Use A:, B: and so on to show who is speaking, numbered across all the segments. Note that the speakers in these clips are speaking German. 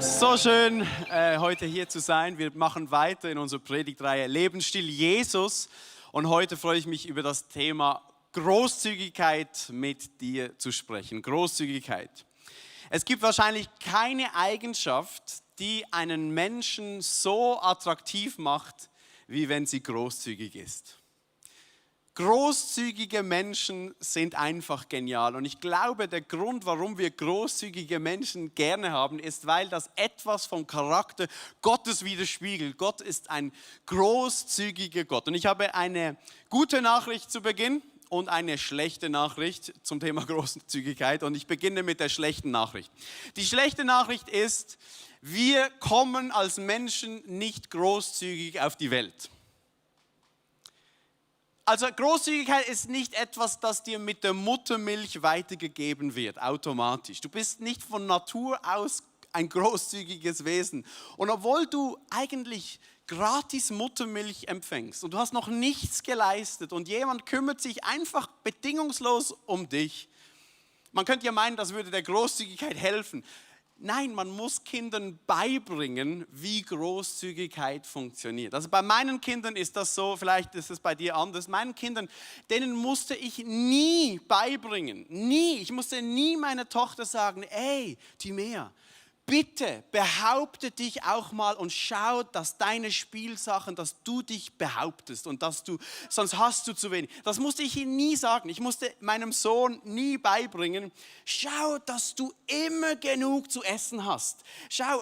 A: So schön, heute hier zu sein. Wir machen weiter in unserer Predigtreihe Lebensstil Jesus. Und heute freue ich mich, über das Thema Großzügigkeit mit dir zu sprechen. Großzügigkeit. Es gibt wahrscheinlich keine Eigenschaft, die einen Menschen so attraktiv macht, wie wenn sie großzügig ist. Großzügige Menschen sind einfach genial. Und ich glaube, der Grund, warum wir großzügige Menschen gerne haben, ist, weil das etwas vom Charakter Gottes widerspiegelt. Gott ist ein großzügiger Gott. Und ich habe eine gute Nachricht zu Beginn und eine schlechte Nachricht zum Thema Großzügigkeit. Und ich beginne mit der schlechten Nachricht. Die schlechte Nachricht ist, wir kommen als Menschen nicht großzügig auf die Welt. Also Großzügigkeit ist nicht etwas, das dir mit der Muttermilch weitergegeben wird, automatisch. Du bist nicht von Natur aus ein großzügiges Wesen. Und obwohl du eigentlich gratis Muttermilch empfängst und du hast noch nichts geleistet und jemand kümmert sich einfach bedingungslos um dich, man könnte ja meinen, das würde der Großzügigkeit helfen. Nein, man muss Kindern beibringen, wie Großzügigkeit funktioniert. Also bei meinen Kindern ist das so, vielleicht ist es bei dir anders. Meinen Kindern, denen musste ich nie beibringen, nie. Ich musste nie meiner Tochter sagen, ey, Timea, bitte behaupte dich auch mal und schau, dass deine Spielsachen, dass du dich behauptest und dass du, sonst hast du zu wenig. Das musste ich ihm nie sagen. Ich musste meinem Sohn nie beibringen, schau, dass du immer genug zu essen hast. Schau,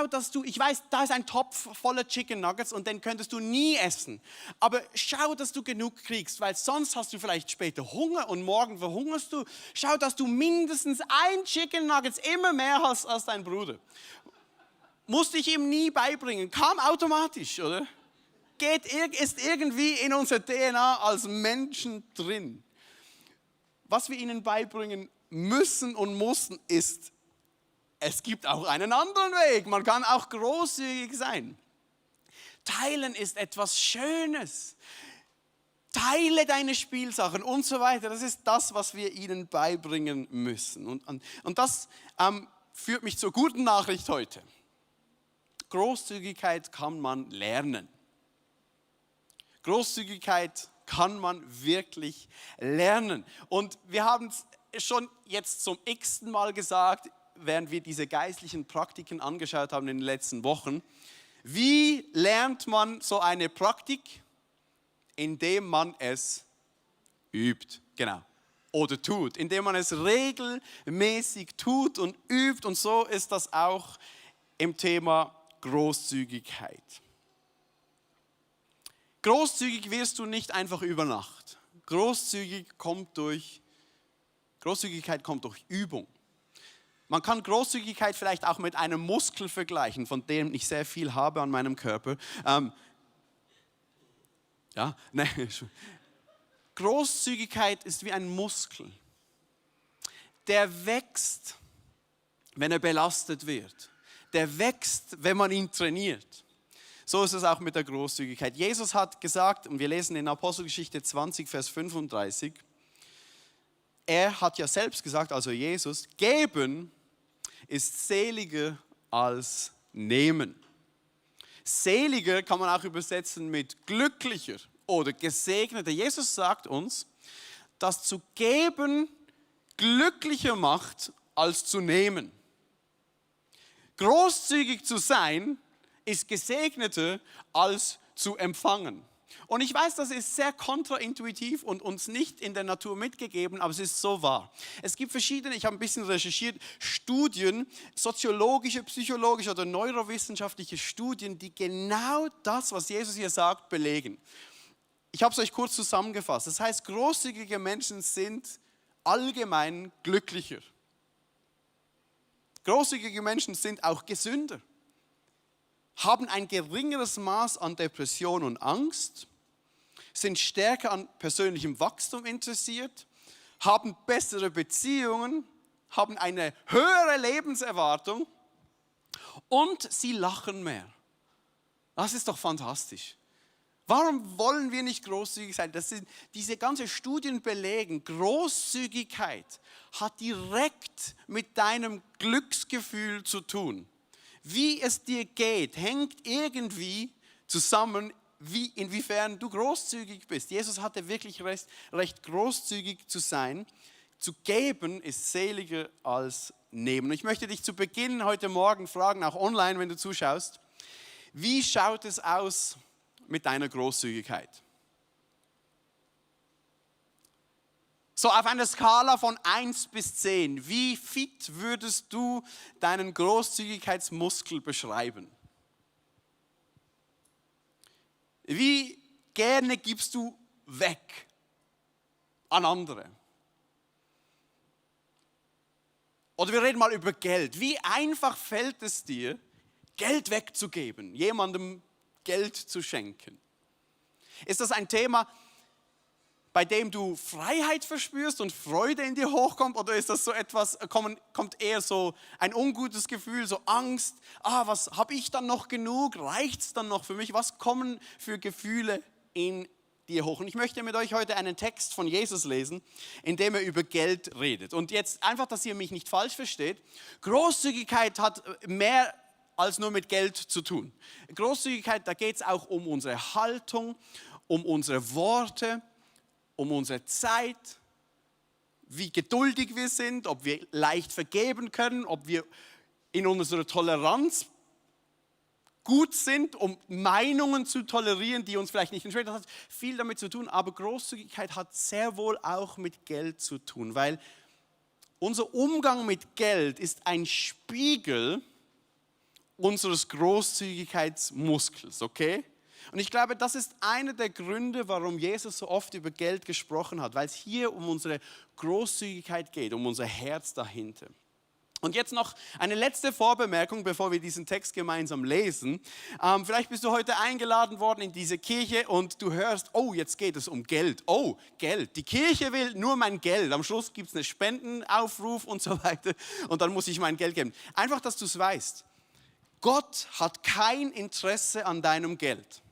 A: dass du, ich weiß, da ist ein Topf voller Chicken Nuggets und den könntest du nie essen. Aber schau, dass du genug kriegst, weil sonst hast du vielleicht später Hunger und morgen verhungerst du. Schau, dass du mindestens ein Chicken Nuggets immer mehr hast als dein Bruder. Musste ich ihm nie beibringen, kam automatisch, oder? Ist irgendwie in unserer DNA als Menschen drin. Was wir ihnen beibringen müssen und mussten ist, es gibt auch einen anderen Weg, man kann auch großzügig sein. Teilen ist etwas Schönes. Teile deine Spielsachen und so weiter. Das ist das, was wir ihnen beibringen müssen. Und das führt mich zur guten Nachricht heute. Großzügigkeit kann man lernen. Großzügigkeit kann man wirklich lernen. Und wir haben es schon jetzt zum x-ten Mal gesagt, während wir diese geistlichen Praktiken angeschaut haben in den letzten Wochen. Wie lernt man so eine Praktik? Indem man es übt. Genau. Oder tut, indem man es regelmäßig tut und übt. Und so ist das auch im Thema Großzügigkeit. Großzügig wirst du nicht einfach über Nacht. Großzügigkeit kommt durch Übung. Man kann Großzügigkeit vielleicht auch mit einem Muskel vergleichen, von dem ich sehr viel habe an meinem Körper. Großzügigkeit ist wie ein Muskel. Der wächst, wenn er belastet wird. Der wächst, wenn man ihn trainiert. So ist es auch mit der Großzügigkeit. Jesus hat gesagt, und wir lesen in Apostelgeschichte 20, Vers 35, er hat ja selbst gesagt, also Jesus, geben ist seliger als nehmen. Seliger kann man auch übersetzen mit glücklicher oder gesegneter. Jesus sagt uns, dass zu geben glücklicher macht als zu nehmen. Großzügig zu sein ist gesegneter als zu empfangen. Und ich weiß, das ist sehr kontraintuitiv und uns nicht in der Natur mitgegeben, aber es ist so wahr. Es gibt verschiedene, ich habe ein bisschen recherchiert, Studien, soziologische, psychologische oder neurowissenschaftliche Studien, die genau das, was Jesus hier sagt, belegen. Ich habe es euch kurz zusammengefasst. Das heißt, großzügige Menschen sind allgemein glücklicher. Großzügige Menschen sind auch gesünder, haben ein geringeres Maß an Depression und Angst, sind stärker an persönlichem Wachstum interessiert, haben bessere Beziehungen, haben eine höhere Lebenserwartung und sie lachen mehr. Das ist doch fantastisch. Warum wollen wir nicht großzügig sein? Diese ganzen Studien belegen, Großzügigkeit hat direkt mit deinem Glücksgefühl zu tun. wie es dir geht, hängt irgendwie zusammen, inwiefern du großzügig bist. Jesus hatte wirklich recht großzügig zu sein. Zu geben ist seliger als nehmen. Und ich möchte dich zu Beginn heute Morgen fragen, auch online, wenn du zuschaust, wie schaut es aus mit deiner Großzügigkeit? So auf einer Skala von 1 bis 10, wie fit würdest du deinen Großzügigkeitsmuskel beschreiben? Wie gerne gibst du weg an andere? Oder wir reden mal über Geld. Wie einfach fällt es dir, Geld wegzugeben, jemandem Geld zu schenken? Ist das ein Thema, bei dem du Freiheit verspürst und Freude in dir hochkommt? Oder ist das so etwas, kommt eher so ein ungutes Gefühl, so Angst? Was habe ich dann noch genug? Reicht es dann noch für mich? Was kommen für Gefühle in dir hoch? Und ich möchte mit euch heute einen Text von Jesus lesen, in dem er über Geld redet. Und jetzt einfach, dass ihr mich nicht falsch versteht, Großzügigkeit hat mehr als nur mit Geld zu tun. Großzügigkeit, da geht es auch um unsere Haltung, um unsere Worte, um unsere Zeit, wie geduldig wir sind, ob wir leicht vergeben können, ob wir in unserer Toleranz gut sind, um Meinungen zu tolerieren, die uns vielleicht nicht entsprechen. Das hat viel damit zu tun, aber Großzügigkeit hat sehr wohl auch mit Geld zu tun, weil unser Umgang mit Geld ist ein Spiegel unseres Großzügigkeitsmuskels, okay? Und ich glaube, das ist einer der Gründe, warum Jesus so oft über Geld gesprochen hat, weil es hier um unsere Großzügigkeit geht, um unser Herz dahinter. Und jetzt noch eine letzte Vorbemerkung, bevor wir diesen Text gemeinsam lesen. Vielleicht bist du heute eingeladen worden in diese Kirche und du hörst, oh, jetzt geht es um Geld. Oh, Geld. Die Kirche will nur mein Geld. Am Schluss gibt es einen Spendenaufruf und so weiter und dann muss ich mein Geld geben. Einfach, dass du es weißt. Gott hat kein Interesse an deinem Geld.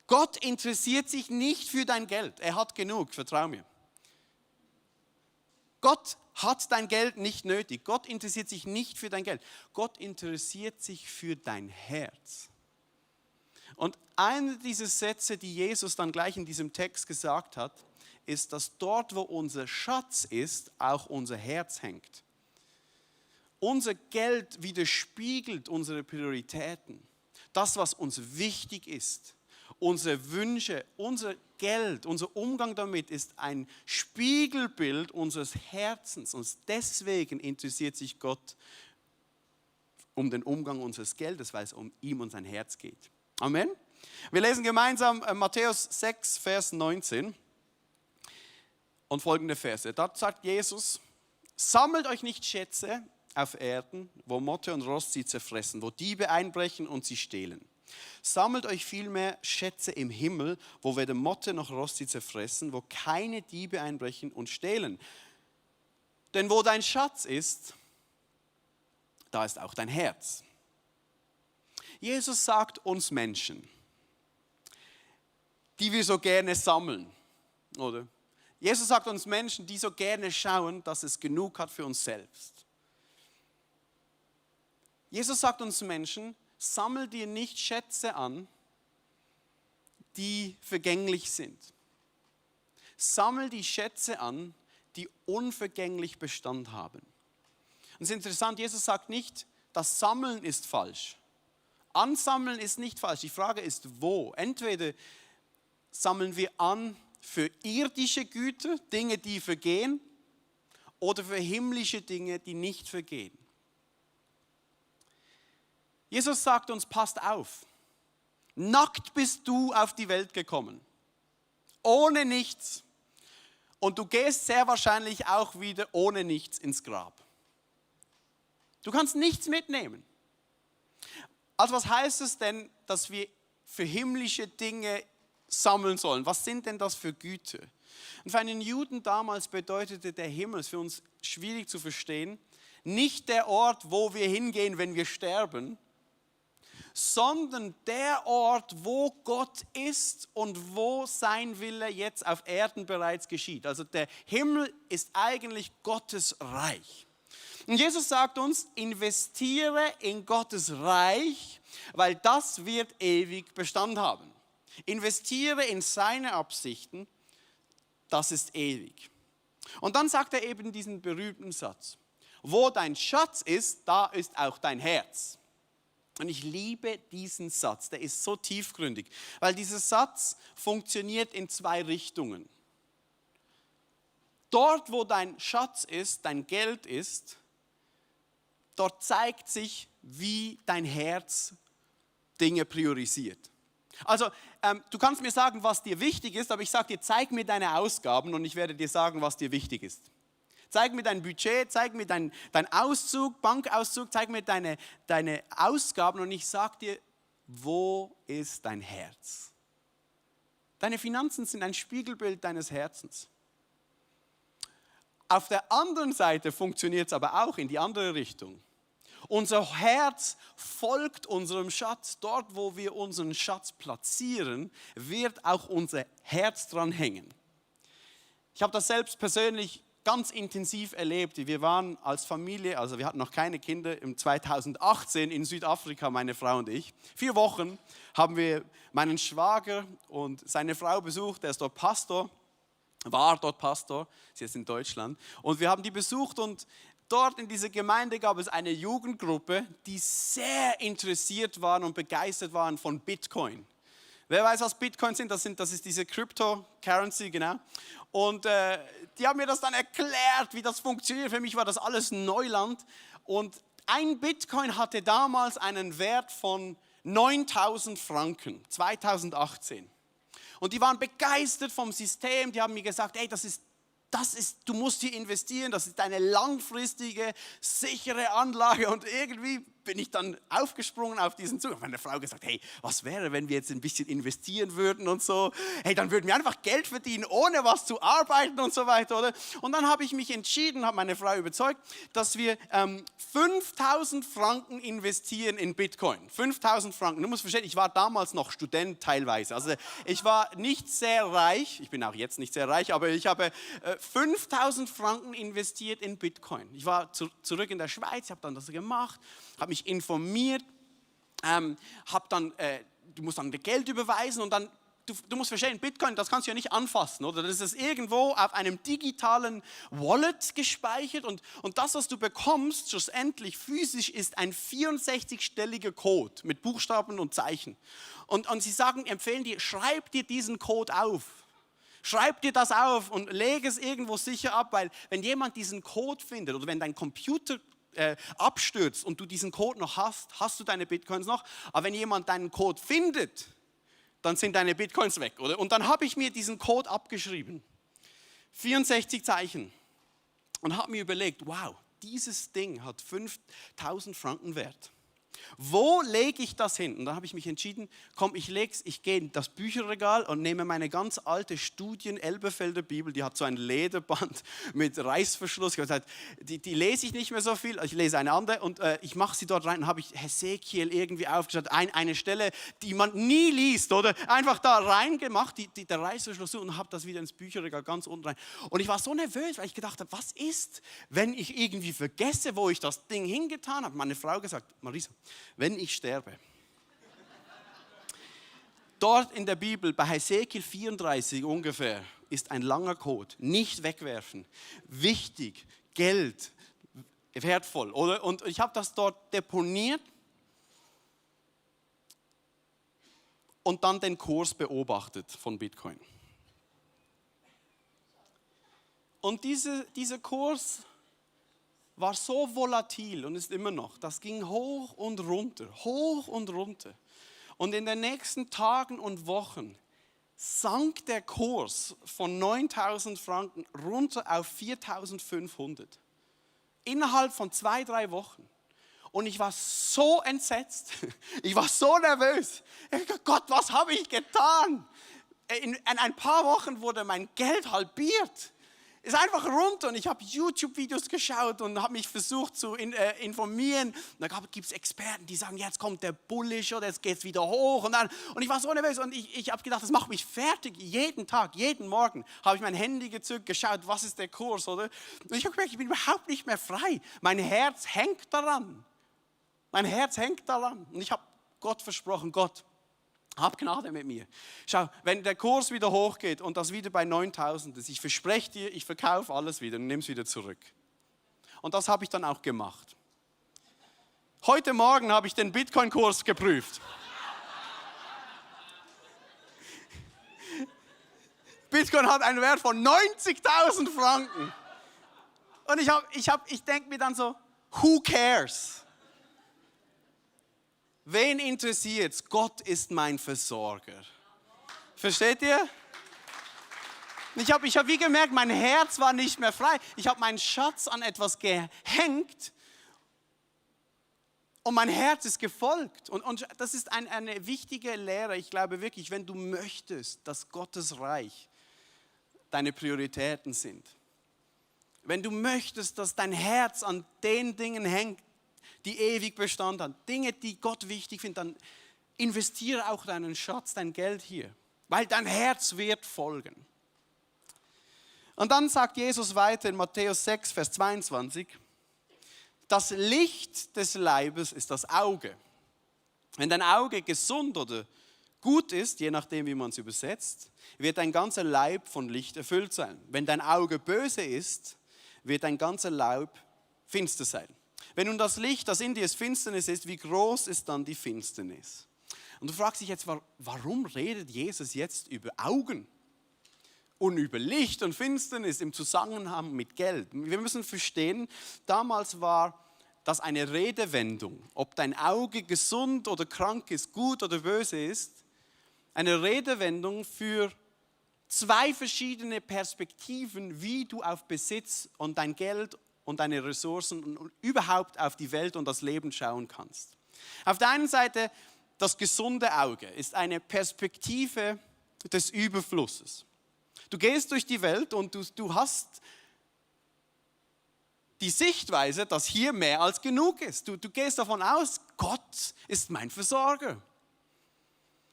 A: Gott interessiert sich nicht für dein Geld. Er hat genug, vertrau mir. Gott hat dein Geld nicht nötig. Gott interessiert sich nicht für dein Geld. Gott interessiert sich für dein Herz. Und einer dieser Sätze, die Jesus dann gleich in diesem Text gesagt hat, ist, dass dort, wo unser Schatz ist, auch unser Herz hängt. Unser Geld widerspiegelt unsere Prioritäten. Das, was uns wichtig ist. Unsere Wünsche, unser Geld, unser Umgang damit ist ein Spiegelbild unseres Herzens. Und deswegen interessiert sich Gott um den Umgang unseres Geldes, weil es um ihm und sein Herz geht. Amen. Wir lesen gemeinsam Matthäus 6, Vers 19 und folgende Verse. Dort sagt Jesus, sammelt euch nicht Schätze auf Erden, wo Motte und Rost sie zerfressen, wo Diebe einbrechen und sie stehlen. Sammelt euch vielmehr Schätze im Himmel, wo weder Motte noch Rost sie zerfressen, wo keine Diebe einbrechen und stehlen. Denn wo dein Schatz ist, da ist auch dein Herz. Jesus sagt uns Menschen, die wir so gerne sammeln, oder? Jesus sagt uns Menschen, die so gerne schauen, dass es genug hat für uns selbst. Jesus sagt uns Menschen, sammel dir nicht Schätze an, die vergänglich sind. Sammel die Schätze an, die unvergänglich Bestand haben. Und es ist interessant, Jesus sagt nicht, das Sammeln ist falsch. Ansammeln ist nicht falsch. Die Frage ist, wo? Entweder sammeln wir an für irdische Güter, Dinge, die vergehen, oder für himmlische Dinge, die nicht vergehen. Jesus sagt uns, passt auf, nackt bist du auf die Welt gekommen, ohne nichts. Und du gehst sehr wahrscheinlich auch wieder ohne nichts ins Grab. Du kannst nichts mitnehmen. Also was heißt es denn, dass wir für himmlische Dinge sammeln sollen? Was sind denn das für Güter? Und für einen Juden damals bedeutete der Himmel, ist für uns schwierig zu verstehen, nicht der Ort, wo wir hingehen, wenn wir sterben, sondern der Ort, wo Gott ist und wo sein Wille jetzt auf Erden bereits geschieht. Also der Himmel ist eigentlich Gottes Reich. Und Jesus sagt uns, investiere in Gottes Reich, weil das wird ewig Bestand haben. Investiere in seine Absichten, das ist ewig. Und dann sagt er eben diesen berühmten Satz: Wo dein Schatz ist, da ist auch dein Herz. Und ich liebe diesen Satz, der ist so tiefgründig, weil dieser Satz funktioniert in zwei Richtungen. Dort, wo dein Schatz ist, dein Geld ist, dort zeigt sich, wie dein Herz Dinge priorisiert. Also, du kannst mir sagen, was dir wichtig ist, aber ich sage dir, zeig mir deine Ausgaben und ich werde dir sagen, was dir wichtig ist. Zeig mir dein Budget, zeig mir dein Auszug, Bankauszug, zeig mir deine Ausgaben und ich sage dir, wo ist dein Herz? Deine Finanzen sind ein Spiegelbild deines Herzens. Auf der anderen Seite funktioniert es aber auch in die andere Richtung. Unser Herz folgt unserem Schatz. Dort, wo wir unseren Schatz platzieren, wird auch unser Herz dran hängen. Ich habe das selbst persönlich ganz intensiv erlebt. Wir waren als Familie, also wir hatten noch keine Kinder, im 2018 in Südafrika, meine Frau und ich. 4 Wochen haben wir meinen Schwager und seine Frau besucht, der ist dort Pastor, war dort Pastor, sie ist in Deutschland. Und wir haben die besucht und dort in dieser Gemeinde gab es eine Jugendgruppe, die sehr interessiert waren und begeistert waren von Bitcoin. Wer weiß, was Bitcoin sind? Das ist diese Cryptocurrency, genau. Und die haben mir das dann erklärt, wie das funktioniert. Für mich war das alles Neuland. Und ein Bitcoin hatte damals einen Wert von 9.000 Franken, 2018. Und die waren begeistert vom System. Die haben mir gesagt, ey, du musst hier investieren, das ist eine langfristige, sichere Anlage. Und irgendwie bin ich dann aufgesprungen auf diesen Zug. Meine Frau gesagt, hey, was wäre, wenn wir jetzt ein bisschen investieren würden und so? Hey, dann würden wir einfach Geld verdienen, ohne was zu arbeiten und so weiter, oder? Und dann habe ich mich entschieden, habe meine Frau überzeugt, dass wir 5.000 Franken investieren in Bitcoin. 5.000 Franken. Du musst verstehen, ich war damals noch Student teilweise. Also ich war nicht sehr reich, ich bin auch jetzt nicht sehr reich, aber ich habe 5.000 Franken investiert in Bitcoin. Ich war zurück in der Schweiz, habe dann das gemacht, habe mich informiert, du musst dann Geld überweisen und dann, du musst verstehen, Bitcoin, das kannst du ja nicht anfassen, oder? Das ist irgendwo auf einem digitalen Wallet gespeichert und das, was du bekommst, schlussendlich physisch, ist ein 64-stelliger Code mit Buchstaben und Zeichen. Und sie empfehlen dir, schreib dir diesen Code auf. Schreib dir das auf und lege es irgendwo sicher ab, weil wenn jemand diesen Code findet oder wenn dein Computer abstürzt und du diesen Code noch hast du deine Bitcoins noch. Aber wenn jemand deinen Code findet, dann sind deine Bitcoins weg, oder? Und dann habe ich mir diesen Code abgeschrieben. 64 Zeichen. Und habe mir überlegt, wow, dieses Ding hat 5.000 Franken wert. Wo lege ich das hin? Und dann habe ich mich entschieden, komm, ich gehe in das Bücherregal und nehme meine ganz alte Studien-Elberfelder Bibel, die hat so ein Lederband mit Reißverschluss. Ich habe gesagt, die lese ich nicht mehr so viel, ich lese eine andere und ich mache sie dort rein und habe ich Hesekiel irgendwie aufgeschaut, eine Stelle, die man nie liest, oder? Einfach da reingemacht, der Reißverschluss und habe das wieder ins Bücherregal ganz unten rein. Und ich war so nervös, weil ich gedacht habe, was ist, wenn ich irgendwie vergesse, wo ich das Ding hingetan habe? Meine Frau gesagt, Marisa, wenn ich sterbe, dort in der Bibel, bei Hesekiel 34 ungefähr, ist ein langer Code. Nicht wegwerfen. Wichtig, Geld, wertvoll. Oder? Und ich habe das dort deponiert und dann den Kurs beobachtet von Bitcoin. Und dieser Kurs war so volatil und ist immer noch. Das ging hoch und runter, hoch und runter. Und in den nächsten Tagen und Wochen sank der Kurs von 9.000 Franken runter auf 4.500. Innerhalb von 2-3 Wochen. Und ich war so entsetzt, ich war so nervös. Ich dachte, Gott, was habe ich getan? In ein paar Wochen wurde mein Geld halbiert. ist einfach runter und ich habe YouTube-Videos geschaut und habe mich versucht zu informieren. Und da gibt es Experten, die sagen, jetzt kommt der Bullish oder jetzt geht es wieder hoch. Und ich war so nervös und ich habe gedacht, das macht mich fertig. Jeden Tag, jeden Morgen habe ich mein Handy gezückt, geschaut, was ist der Kurs, oder? Und ich habe gemerkt, ich bin überhaupt nicht mehr frei. Mein Herz hängt daran. Mein Herz hängt daran. Und ich habe Gott versprochen, Gott, hab Gnade mit mir. Schau, wenn der Kurs wieder hochgeht und das wieder bei 9.000 ist, ich verspreche dir, ich verkaufe alles wieder und nehme es wieder zurück. Und das habe ich dann auch gemacht. Heute Morgen habe ich den Bitcoin-Kurs geprüft. Bitcoin hat einen Wert von 90.000 Franken. Und ich denke mir dann so, who cares? Wen interessiert's? Gott ist mein Versorger. Versteht ihr? Ich hab wie gemerkt, mein Herz war nicht mehr frei. Ich habe meinen Schatz an etwas gehängt und mein Herz ist gefolgt. Und das ist eine wichtige Lehre. Ich glaube wirklich, wenn du möchtest, dass Gottes Reich deine Prioritäten sind, wenn du möchtest, dass dein Herz an den Dingen hängt, die ewig Bestand haben, Dinge, die Gott wichtig findet, dann investiere auch deinen Schatz, dein Geld hier, weil dein Herz wird folgen. Und dann sagt Jesus weiter in Matthäus 6, Vers 22, das Licht des Leibes ist das Auge. Wenn dein Auge gesund oder gut ist, je nachdem wie man es übersetzt, wird dein ganzer Leib von Licht erfüllt sein. Wenn dein Auge böse ist, wird dein ganzer Leib finster sein. Wenn nun das Licht, das in dir ist, Finsternis ist, wie groß ist dann die Finsternis? Und du fragst dich jetzt, warum redet Jesus jetzt über Augen und über Licht und Finsternis im Zusammenhang mit Geld? Wir müssen verstehen, damals war das eine Redewendung, ob dein Auge gesund oder krank ist, gut oder böse ist, eine Redewendung für zwei verschiedene Perspektiven, wie du auf Besitz und dein Geld und deine Ressourcen und überhaupt auf die Welt und das Leben schauen kannst. Auf der einen Seite, das gesunde Auge ist eine Perspektive des Überflusses. Du gehst durch die Welt und du hast die Sichtweise, dass hier mehr als genug ist. Du gehst davon aus, Gott ist mein Versorger.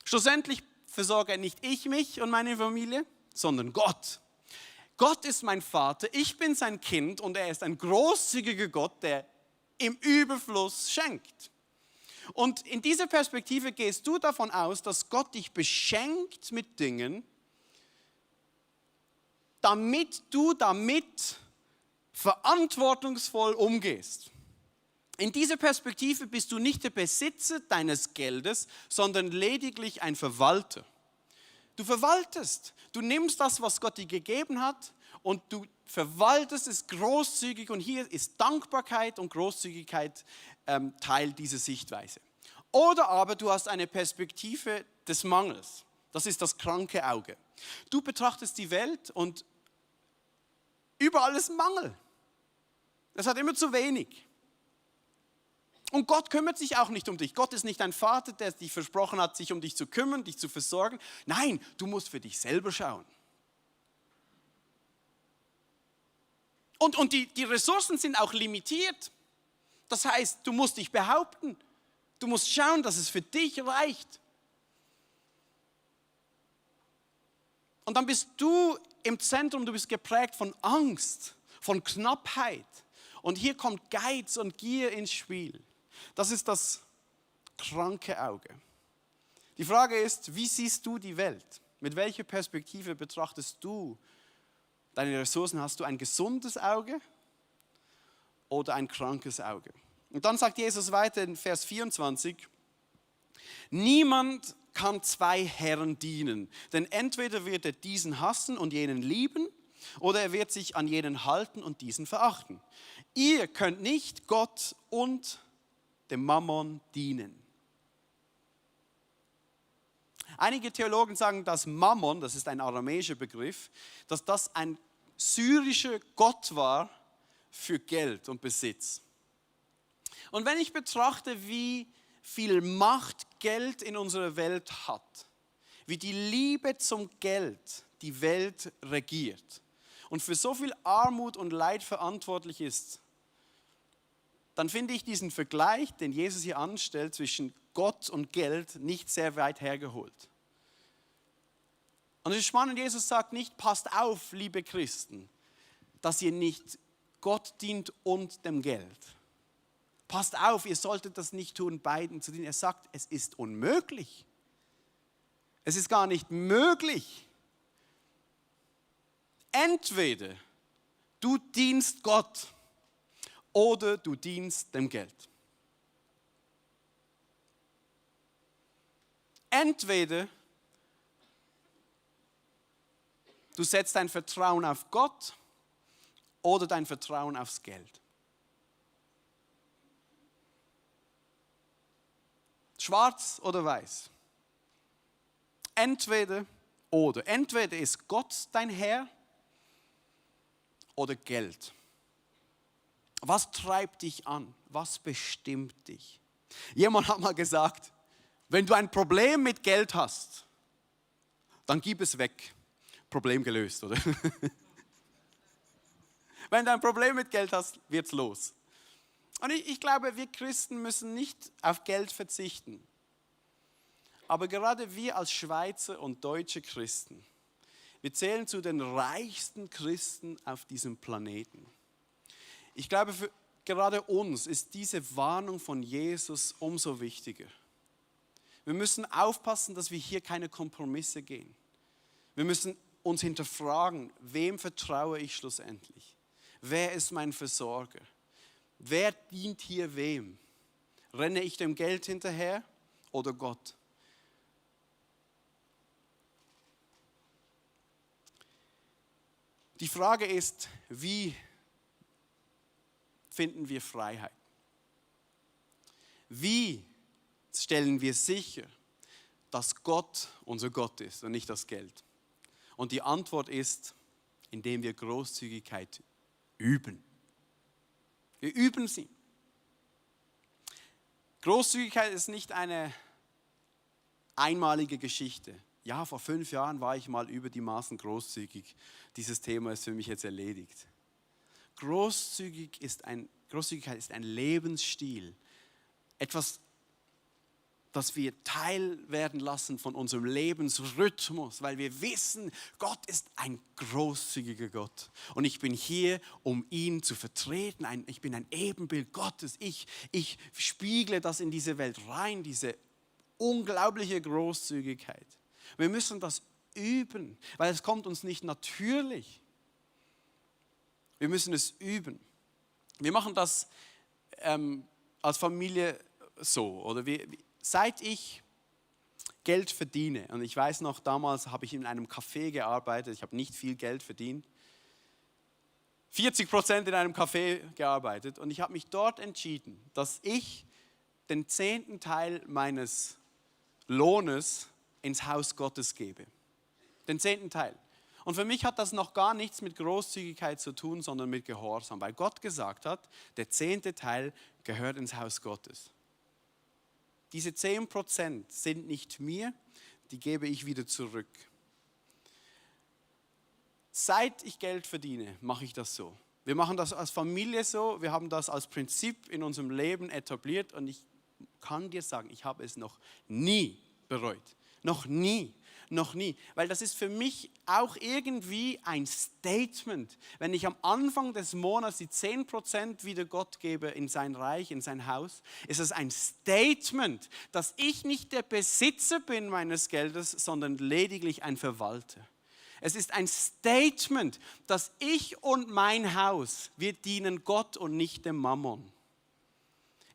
A: Schlussendlich versorge nicht ich mich und meine Familie, sondern Gott. Gott ist mein Vater, ich bin sein Kind und er ist ein großzügiger Gott, der im Überfluss schenkt. Und in dieser Perspektive gehst du davon aus, dass Gott dich beschenkt mit Dingen, damit du damit verantwortungsvoll umgehst. In dieser Perspektive bist du nicht der Besitzer deines Geldes, sondern lediglich ein Verwalter. Du verwaltest, du nimmst das, was Gott dir gegeben hat und du verwaltest es großzügig und hier ist Dankbarkeit und Großzügigkeit Teil dieser Sichtweise. Oder aber du hast eine Perspektive des Mangels, das ist das kranke Auge. Du betrachtest die Welt und überall ist Mangel. Es hat immer zu wenig. Und Gott kümmert sich auch nicht um dich. Gott ist nicht ein Vater, der dich versprochen hat, sich um dich zu kümmern, dich zu versorgen. Nein, du musst für dich selber schauen. Und die Ressourcen sind auch limitiert. Das heißt, du musst dich behaupten. Du musst schauen, dass es für dich reicht. Und dann bist du im Zentrum, du bist geprägt von Angst, von Knappheit. Und hier kommt Geiz und Gier ins Spiel. Das ist das kranke Auge. Die Frage ist, wie siehst du die Welt? Mit welcher Perspektive betrachtest du deine Ressourcen? Hast du ein gesundes Auge oder ein krankes Auge? Und dann sagt Jesus weiter in Vers 24, niemand kann zwei Herren dienen, denn entweder wird er diesen hassen und jenen lieben, oder er wird sich an jenen halten und diesen verachten. Ihr könnt nicht Gott und dem Mammon dienen. Einige Theologen sagen, dass Mammon, das ist ein aramäischer Begriff, dass das ein syrischer Gott war für Geld und Besitz. Und wenn ich betrachte, wie viel Macht Geld in unserer Welt hat, wie die Liebe zum Geld die Welt regiert, und für so viel Armut und Leid verantwortlich ist, dann finde ich diesen Vergleich, den Jesus hier anstellt, zwischen Gott und Geld nicht sehr weit hergeholt. Und es ist spannend, Jesus sagt nicht, passt auf, liebe Christen, dass ihr nicht Gott dient und dem Geld. Passt auf, ihr solltet das nicht tun, beiden zu dienen. Er sagt, es ist unmöglich. Es ist gar nicht möglich. Entweder du dienst Gott oder du dienst dem Geld. Entweder du setzt dein Vertrauen auf Gott oder dein Vertrauen aufs Geld. Schwarz oder weiß. Entweder oder. Entweder ist Gott dein Herr oder Geld. Was treibt dich an? Was bestimmt dich? Jemand hat mal gesagt, wenn du ein Problem mit Geld hast, dann gib es weg. Problem gelöst, oder? Wenn du ein Problem mit Geld hast, wird's los. Und ich glaube, wir Christen müssen nicht auf Geld verzichten. Aber gerade wir als Schweizer und deutsche Christen, wir zählen zu den reichsten Christen auf diesem Planeten. Ich glaube, für gerade uns ist diese Warnung von Jesus umso wichtiger. Wir müssen aufpassen, dass wir hier keine Kompromisse gehen. Wir müssen uns hinterfragen, wem vertraue ich schlussendlich? Wer ist mein Versorger? Wer dient hier wem? Renne ich dem Geld hinterher oder Gott? Die Frage ist, wie finden wir Freiheit? Wie stellen wir sicher, dass Gott unser Gott ist und nicht das Geld? Und die Antwort ist, indem wir Großzügigkeit üben. Wir üben sie. Großzügigkeit ist nicht eine einmalige Geschichte. Ja, vor 5 Jahren war ich mal über die Maßen großzügig. Dieses Thema ist für mich jetzt erledigt. Großzügigkeit ist ein Lebensstil. Etwas, das wir Teil werden lassen von unserem Lebensrhythmus, weil wir wissen, Gott ist ein großzügiger Gott. Und ich bin hier, um ihn zu vertreten. Ich bin ein Ebenbild Gottes. Ich spiegle das in diese Welt rein, diese unglaubliche Großzügigkeit. Wir müssen das üben, weil es kommt uns nicht natürlich. Wir müssen es üben. Wir machen das als Familie so, oder seit ich Geld verdiene, und ich weiß noch, damals habe ich in einem Café gearbeitet, ich habe nicht viel Geld verdient, 40% in einem Café gearbeitet, und ich habe mich dort entschieden, dass ich den 10. Teil meines Lohnes ins Haus Gottes gebe. Den 10. Teil. Und für mich hat das noch gar nichts mit Großzügigkeit zu tun, sondern mit Gehorsam, weil Gott gesagt hat, der 10. Teil gehört ins Haus Gottes. Diese 10% sind nicht mir, die gebe ich wieder zurück. Seit ich Geld verdiene, mache ich das so. Wir machen das als Familie so, wir haben das als Prinzip in unserem Leben etabliert und ich kann dir sagen, ich habe es noch nie bereut. Noch nie. Weil das ist für mich auch irgendwie ein Statement. Wenn ich am Anfang des Monats die 10% wieder Gott gebe in sein Reich, in sein Haus, ist es ein Statement, dass ich nicht der Besitzer bin meines Geldes, sondern lediglich ein Verwalter. Es ist ein Statement, dass ich und mein Haus, wir dienen Gott und nicht dem Mammon.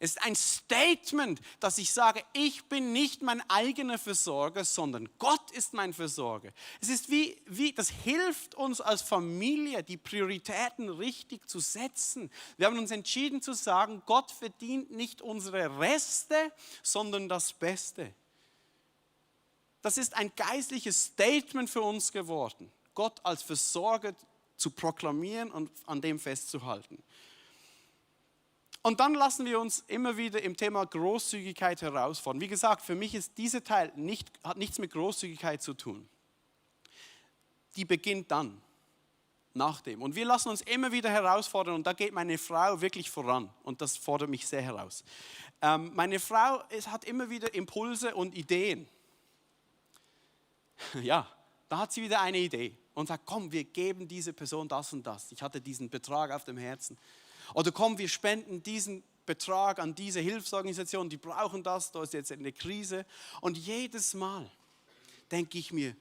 A: Es ist ein Statement, dass ich sage, ich bin nicht mein eigener Versorger, sondern Gott ist mein Versorger. Es ist das hilft uns als Familie, die Prioritäten richtig zu setzen. Wir haben uns entschieden zu sagen, Gott verdient nicht unsere Reste, sondern das Beste. Das ist ein geistliches Statement für uns geworden, Gott als Versorger zu proklamieren und an dem festzuhalten. Und dann lassen wir uns immer wieder im Thema Großzügigkeit herausfordern. Wie gesagt, für mich ist dieser Teil hat nichts mit Großzügigkeit zu tun. Die beginnt dann, nach dem. Und wir lassen uns immer wieder herausfordern und da geht meine Frau wirklich voran und das fordert mich sehr heraus. Meine Frau hat immer wieder Impulse und Ideen. Ja, da hat sie wieder eine Idee und sagt, komm, wir geben diese Person das und das. Ich hatte diesen Betrag auf dem Herzen. Oder komm, wir spenden diesen Betrag an diese Hilfsorganisation, die brauchen das, da ist jetzt eine Krise. Und jedes Mal denke ich mir,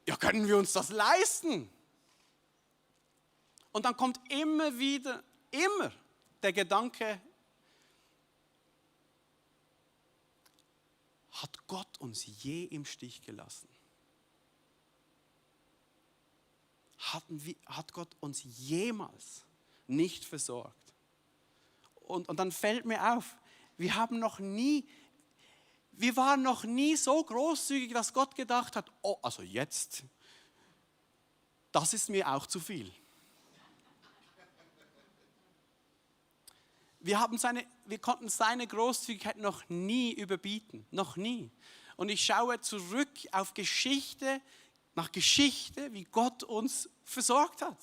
A: ja, können wir uns das leisten? Und dann kommt immer der Gedanke, hat Gott uns je im Stich gelassen? Hat Gott uns jemals nicht versorgt? Und dann fällt mir auf, wir waren noch nie so großzügig, dass Gott gedacht hat, oh, also jetzt, das ist mir auch zu viel. Wir konnten seine Großzügigkeit noch nie überbieten, noch nie. Und ich schaue zurück auf Geschichte nach Geschichte, wie Gott uns versorgt hat.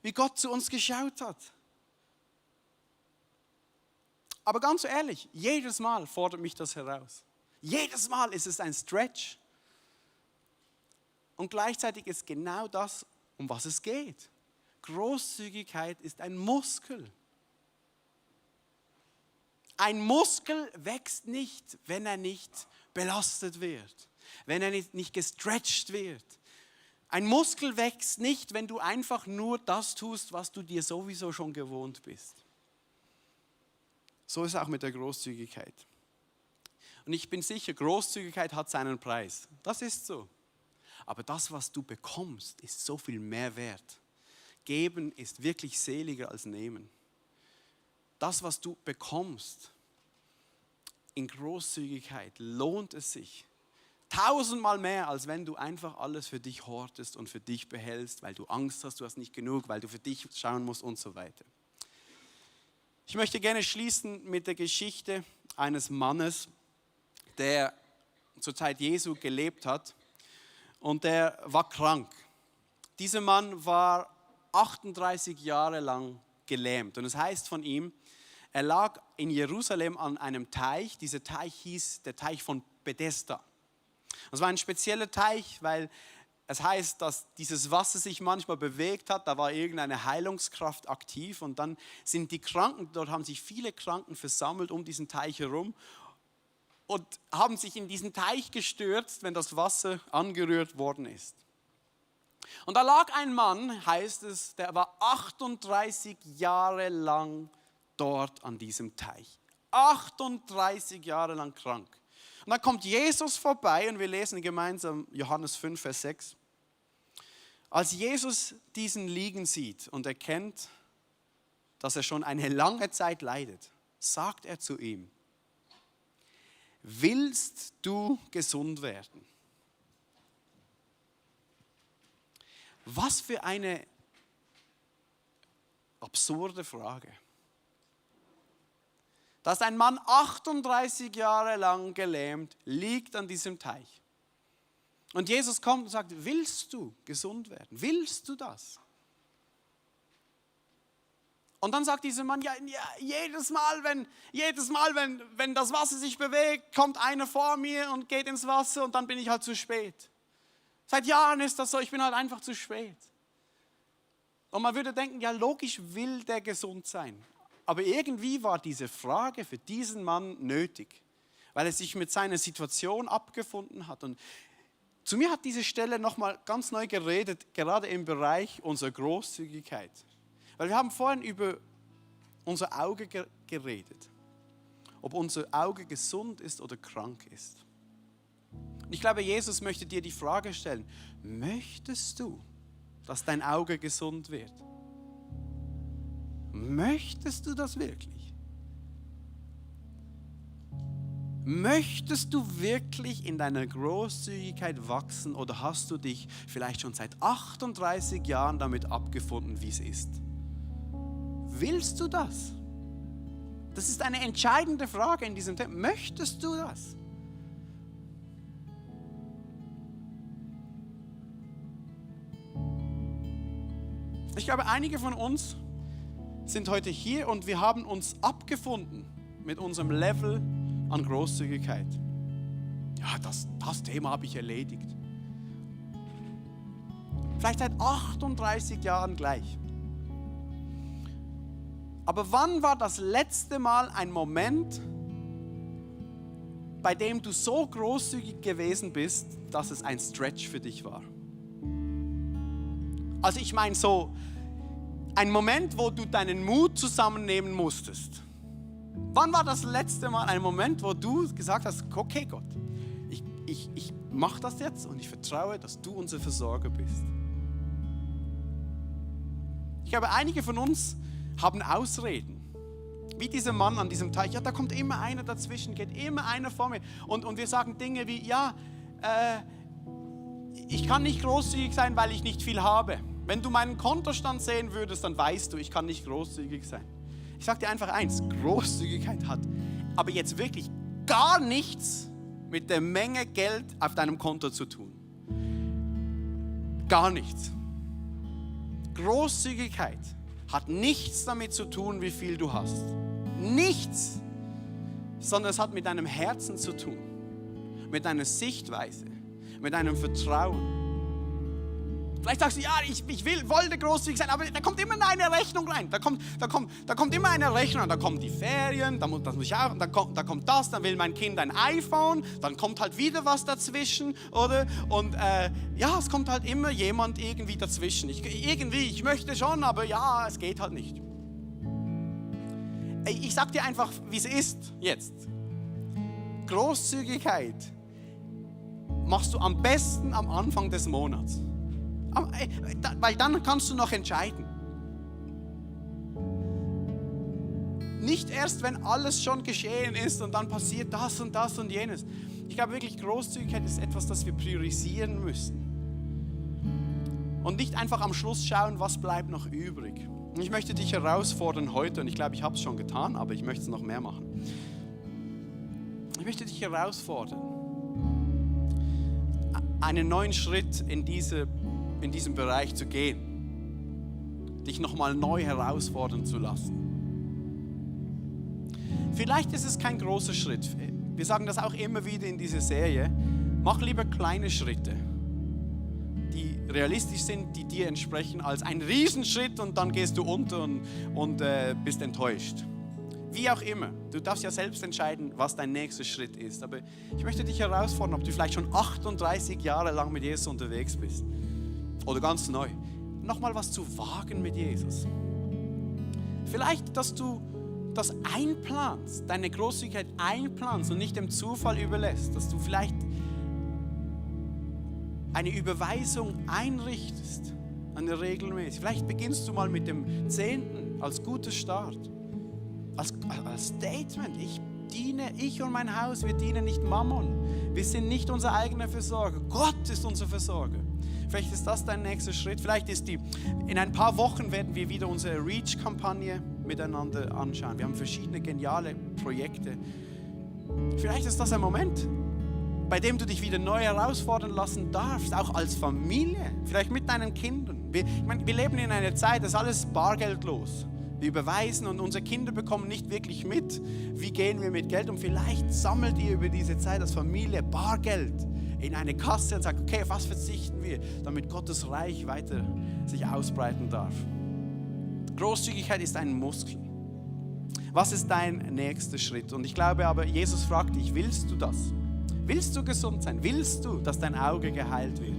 A: Wie Gott zu uns geschaut hat. Aber ganz ehrlich, jedes Mal fordert mich das heraus. Jedes Mal ist es ein Stretch. Und gleichzeitig ist genau das, um was es geht. Großzügigkeit ist ein Muskel. Ein Muskel wächst nicht, wenn er nicht belastet wird, wenn er nicht gestretcht wird. Ein Muskel wächst nicht, wenn du einfach nur das tust, was du dir sowieso schon gewohnt bist. So ist es auch mit der Großzügigkeit. Und ich bin sicher, Großzügigkeit hat seinen Preis. Das ist so. Aber das, was du bekommst, ist so viel mehr wert. Geben ist wirklich seliger als nehmen. Das, was du bekommst in Großzügigkeit, lohnt es sich 1000-mal mehr, als wenn du einfach alles für dich hortest und für dich behältst, weil du Angst hast, du hast nicht genug, weil du für dich schauen musst und so weiter. Ich möchte gerne schließen mit der Geschichte eines Mannes, der zur Zeit Jesu gelebt hat und der war krank. Dieser Mann war 38 Jahre lang gelähmt und es heißt von ihm, er lag in Jerusalem an einem Teich. Dieser Teich hieß der Teich von Bethesda. Das war ein spezieller Teich, weil es heißt, dass dieses Wasser sich manchmal bewegt hat, da war irgendeine Heilungskraft aktiv und dann sind die Kranken, dort haben sich viele Kranken versammelt um diesen Teich herum und haben sich in diesen Teich gestürzt, wenn das Wasser angerührt worden ist. Und da lag ein Mann, heißt es, der war 38 Jahre lang dort an diesem Teich. 38 Jahre lang krank. Und dann kommt Jesus vorbei und wir lesen gemeinsam Johannes 5, Vers 6. Als Jesus diesen liegen sieht und erkennt, dass er schon eine lange Zeit leidet, sagt er zu ihm, willst du gesund werden? Was für eine absurde Frage. Dass ein Mann 38 Jahre lang gelähmt liegt an diesem Teich. Und Jesus kommt und sagt, willst du gesund werden? Willst du das? Und dann sagt dieser Mann, ja, jedes Mal, wenn das Wasser sich bewegt, kommt einer vor mir und geht ins Wasser und dann bin ich halt zu spät. Seit Jahren ist das so, ich bin halt einfach zu spät. Und man würde denken, ja logisch will der gesund sein. Aber irgendwie war diese Frage für diesen Mann nötig, weil er sich mit seiner Situation abgefunden hat. Und zu mir hat diese Stelle nochmal ganz neu geredet, gerade im Bereich unserer Großzügigkeit. Weil wir haben vorhin über unser Auge geredet, ob unser Auge gesund ist oder krank ist. Und ich glaube, Jesus möchte dir die Frage stellen, möchtest du, dass dein Auge gesund wird? Möchtest du das wirklich? Möchtest du wirklich in deiner Großzügigkeit wachsen oder hast du dich vielleicht schon seit 38 Jahren damit abgefunden, wie es ist? Willst du das? Das ist eine entscheidende Frage in diesem Thema. Möchtest du das? Ich glaube, einige von uns sind heute hier und wir haben uns abgefunden mit unserem Level an Großzügigkeit. Ja, das Thema habe ich erledigt. Vielleicht seit 38 Jahren gleich. Aber wann war das letzte Mal ein Moment, bei dem du so großzügig gewesen bist, dass es ein Stretch für dich war? Also ich meine so, ein Moment, wo du deinen Mut zusammennehmen musstest. Wann war das letzte Mal ein Moment, wo du gesagt hast, okay Gott, ich mache das jetzt und ich vertraue, dass du unser Versorger bist. Ich glaube, einige von uns haben Ausreden. Wie dieser Mann an diesem Teich. Ja, da kommt immer einer dazwischen, geht immer einer vor mir. Und wir sagen Dinge wie, ja, ich kann nicht großzügig sein, weil ich nicht viel habe. Wenn du meinen Kontostand sehen würdest, dann weißt du, ich kann nicht großzügig sein. Ich sage dir einfach eins, Großzügigkeit hat aber jetzt wirklich gar nichts mit der Menge Geld auf deinem Konto zu tun. Gar nichts. Großzügigkeit hat nichts damit zu tun, wie viel du hast. Nichts. Sondern es hat mit deinem Herzen zu tun. Mit deiner Sichtweise. Mit deinem Vertrauen. Vielleicht sagst du, ja, ich wollte großzügig sein, aber da kommt immer eine Rechnung rein. Da kommt immer eine Rechnung. Da kommen die Ferien, das muss ich auch, da kommt das, dann will mein Kind ein iPhone, dann kommt halt wieder was dazwischen, oder? Und ja, es kommt halt immer jemand irgendwie dazwischen. Ich möchte schon, aber ja, es geht halt nicht. Ich sag dir einfach, wie es ist jetzt. Großzügigkeit machst du am besten am Anfang des Monats. Weil dann kannst du noch entscheiden. Nicht erst, wenn alles schon geschehen ist und dann passiert das und jenes. Ich glaube wirklich, Großzügigkeit ist etwas, das wir priorisieren müssen. Und nicht einfach am Schluss schauen, was bleibt noch übrig. Und ich möchte dich herausfordern heute, und ich glaube, ich habe es schon getan, aber ich möchte es noch mehr machen. Ich möchte dich herausfordern, einen neuen Schritt in diesem Bereich zu gehen, dich nochmal neu herausfordern zu lassen. Vielleicht ist es kein großer Schritt. Wir sagen das auch immer wieder in dieser Serie. Mach lieber kleine Schritte, die realistisch sind, die dir entsprechen, als ein Riesenschritt und dann gehst du unter und bist enttäuscht. Wie auch immer. Du darfst ja selbst entscheiden, was dein nächster Schritt ist. Aber ich möchte dich herausfordern, ob du vielleicht schon 38 Jahre lang mit Jesus unterwegs bist. Oder ganz neu, nochmal was zu wagen mit Jesus. Vielleicht, dass du das einplanst, deine Großzügigkeit einplanst und nicht dem Zufall überlässt. Dass du vielleicht eine Überweisung einrichtest, eine regelmäßig. Vielleicht beginnst du mal mit dem 10. als guter Start, als Statement. Ich und mein Haus, wir dienen nicht Mammon. Wir sind nicht unser eigener Versorger. Gott ist unser Versorger. Vielleicht ist das dein nächster Schritt. Vielleicht ist in ein paar Wochen werden wir wieder unsere Reach-Kampagne miteinander anschauen. Wir haben verschiedene geniale Projekte. Vielleicht ist das ein Moment, bei dem du dich wieder neu herausfordern lassen darfst, auch als Familie, vielleicht mit deinen Kindern. Wir leben in einer Zeit, das ist alles bargeldlos. Wir überweisen und unsere Kinder bekommen nicht wirklich mit, wie gehen wir mit Geld. Und vielleicht sammelt ihr über diese Zeit als Familie Bargeld in eine Kasse und sagt, okay, auf was verzichten wir, damit Gottes Reich weiter sich ausbreiten darf. Großzügigkeit ist ein Muskel. Was ist dein nächster Schritt? Und ich glaube aber, Jesus fragt dich, willst du das? Willst du gesund sein? Willst du, dass dein Auge geheilt wird?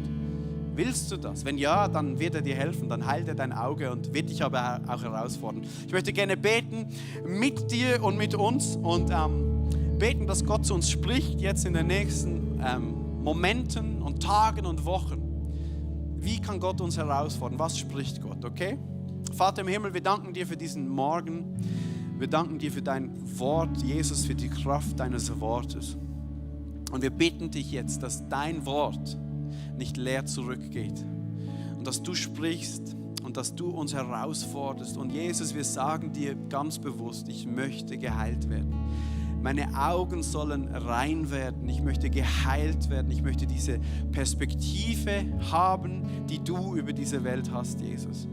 A: Willst du das? Wenn ja, dann wird er dir helfen, dann heilt er dein Auge und wird dich aber auch herausfordern. Ich möchte gerne beten mit dir und mit uns und beten, dass Gott zu uns spricht jetzt in den nächsten Momenten und Tagen und Wochen. Wie kann Gott uns herausfordern? Was spricht Gott, okay? Vater im Himmel, wir danken dir für diesen Morgen. Wir danken dir für dein Wort, Jesus, für die Kraft deines Wortes. Und wir bitten dich jetzt, dass dein Wort nicht leer zurückgeht und dass du sprichst und dass du uns herausforderst. Und Jesus, wir sagen dir ganz bewusst, ich möchte geheilt werden. Meine Augen sollen rein werden. Ich möchte geheilt werden. Ich möchte diese Perspektive haben, die du über diese Welt hast, Jesus.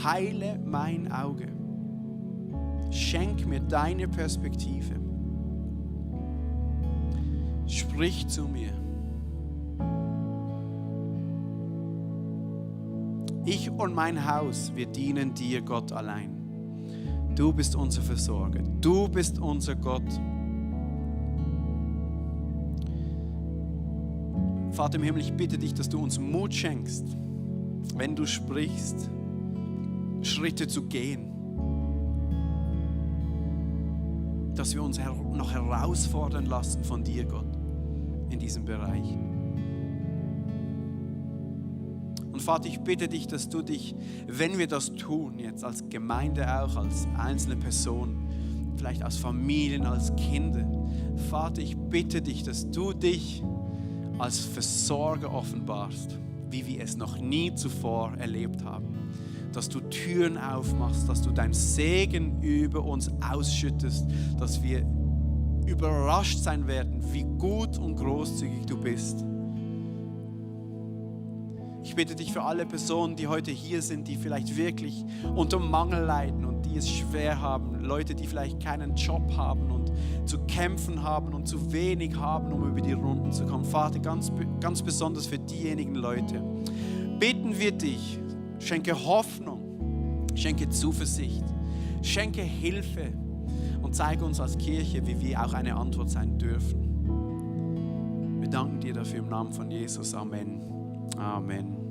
A: Heile mein Auge. Schenk mir deine Perspektive. Sprich zu mir. Ich und mein Haus, wir dienen dir, Gott allein. Du bist unser Versorger. Du bist unser Gott. Vater im Himmel, ich bitte dich, dass du uns Mut schenkst, wenn du sprichst, Schritte zu gehen. Dass wir uns noch herausfordern lassen von dir, Gott, in diesem Bereich. Und Vater, ich bitte dich, dass du dich, wenn wir das tun, jetzt als Gemeinde auch, als einzelne Person, vielleicht als Familien, als Kinder, Vater, ich bitte dich, dass du dich als Versorger offenbarst, wie wir es noch nie zuvor erlebt haben. Dass du Türen aufmachst, dass du dein Segen über uns ausschüttest, dass wir überrascht sein werden, wie gut und großzügig du bist. Ich bitte dich für alle Personen, die heute hier sind, die vielleicht wirklich unter Mangel leiden und die es schwer haben, Leute, die vielleicht keinen Job haben und zu kämpfen haben und zu wenig haben, um über die Runden zu kommen. Vater, ganz besonders für diejenigen Leute, bitten wir dich, schenke Hoffnung, schenke Zuversicht, schenke Hilfe und zeige uns als Kirche, wie wir auch eine Antwort sein dürfen. Wir danken dir dafür im Namen von Jesus. Amen. Amen.